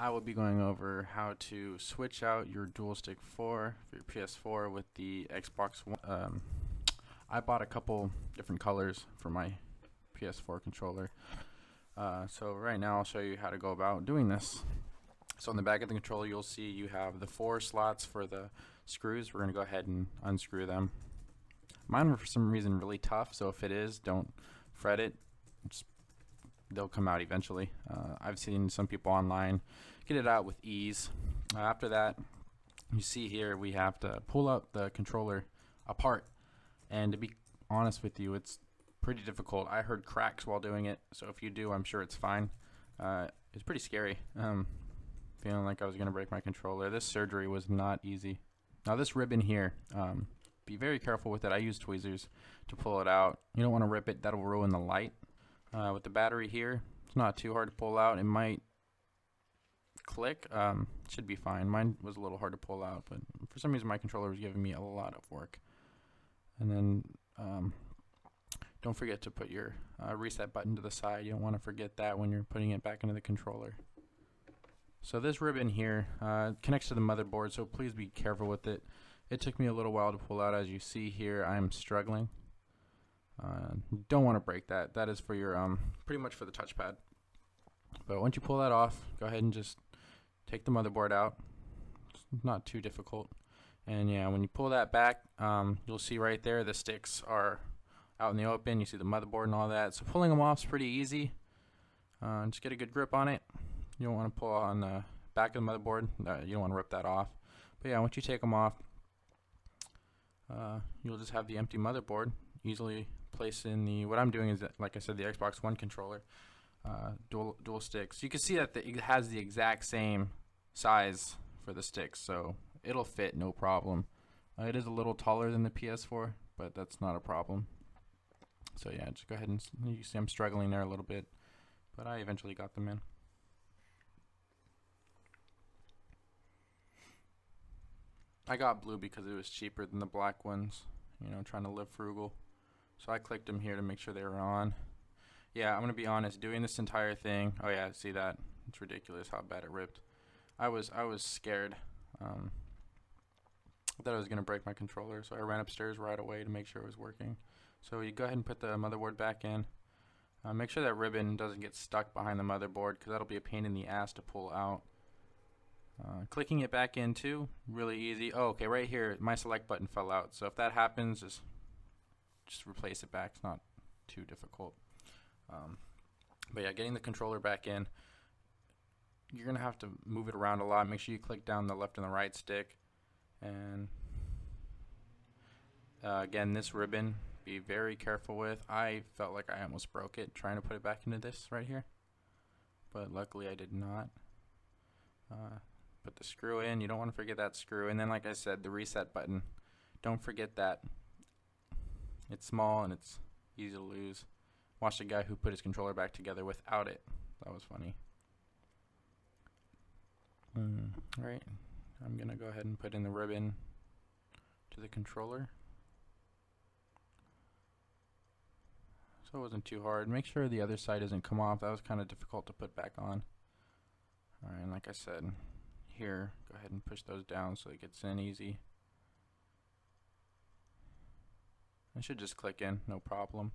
I will be going over how to switch out your dual stick 4 for your PS4 with the Xbox One. I bought a couple different colors for my PS4 controller. So right now I'll show you how to go about doing this. So on the back of the controller you'll see you have the 4 slots for the screws. We're going to go ahead and unscrew them. Mine were for some reason really tough, so if it is, don't fret it. They'll come out eventually. I've seen some people online get it out with ease. After that, you see here we have to pull up the controller apart, and to be honest with you, it's pretty difficult. I heard cracks while doing it, so if you do, I'm sure it's fine. It's pretty scary. Feeling like I was gonna break my controller. This surgery was not easy. Now this ribbon here, be very careful with it. I use tweezers to pull it out. You don't want to rip it, that'll ruin the light. With the battery here, it's not too hard to pull out. It might click, should be fine. Mine was a little hard to pull out, but for some reason my controller was giving me a lot of work. And then don't forget to put your reset button to the side. You don't want to forget that when you're putting it back into the controller. So this ribbon here connects to the motherboard, so please be careful with it. It took me a little while to pull out. As you see here, I'm struggling. Don't want to break that. That is for your pretty much for the touchpad. But once you pull that off, go ahead and just take the motherboard out. It's not too difficult. And yeah, when you pull that back, you'll see right there the sticks are out in the open. You see the motherboard and all that. So pulling them off is pretty easy. Just get a good grip on it. You don't want to pull on the back of the motherboard. You don't want to rip that off. But yeah, once you take them off, you'll just have the empty motherboard easily placed in the, what I'm doing is, like I said, the Xbox One controller, dual sticks. You can see that it has the exact same size for the sticks, so it'll fit no problem. It is a little taller than the PS4, but that's not a problem. So yeah, just go ahead and, you see I'm struggling there a little bit, but I eventually got them in. I got blue because it was cheaper than the black ones, you know, trying to live frugal. So I clicked them here to make sure they were on. Yeah, I'm gonna be honest, doing this entire thing, oh yeah, see that? It's ridiculous how bad it ripped. I was scared. I thought I was gonna break my controller, so I ran upstairs right away to make sure it was working. So you go ahead and put the motherboard back in. Make sure that ribbon doesn't get stuck behind the motherboard, because that'll be a pain in the ass to pull out. Clicking it back in too, really easy. Oh, okay, right here, my select button fell out. So if that happens, just replace it back. It's not too difficult. But yeah, getting the controller back in, you're gonna have to move it around a lot. Make sure you click down the left and the right stick. And again, this ribbon, be very careful with. I felt like I almost broke it trying to put it back into this right here, but luckily I did not. Put the screw in. You don't want to forget that screw. And then, like I said, the reset button. Don't forget that. It's small and it's easy to lose. Watch the guy who put his controller back together without it. That was funny. Alright, I'm going to go ahead and put in the ribbon to the controller. So it wasn't too hard. Make sure the other side doesn't come off. That was kind of difficult to put back on. Alright, and like I said, here, go ahead and push those down so it gets in easy. It should just click in, no problem.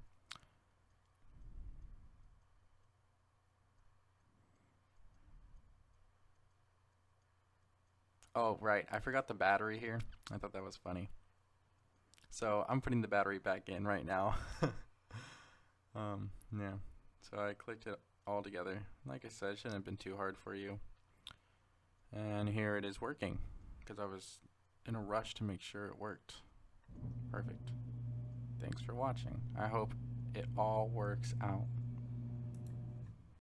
Oh, right, I forgot the battery here. I thought that was funny. So I'm putting the battery back in right now. Yeah, so I clicked it all together. Like I said, it shouldn't have been too hard for you. And here it is working, because I was in a rush to make sure it worked. Perfect. Thanks for watching. I hope it all works out.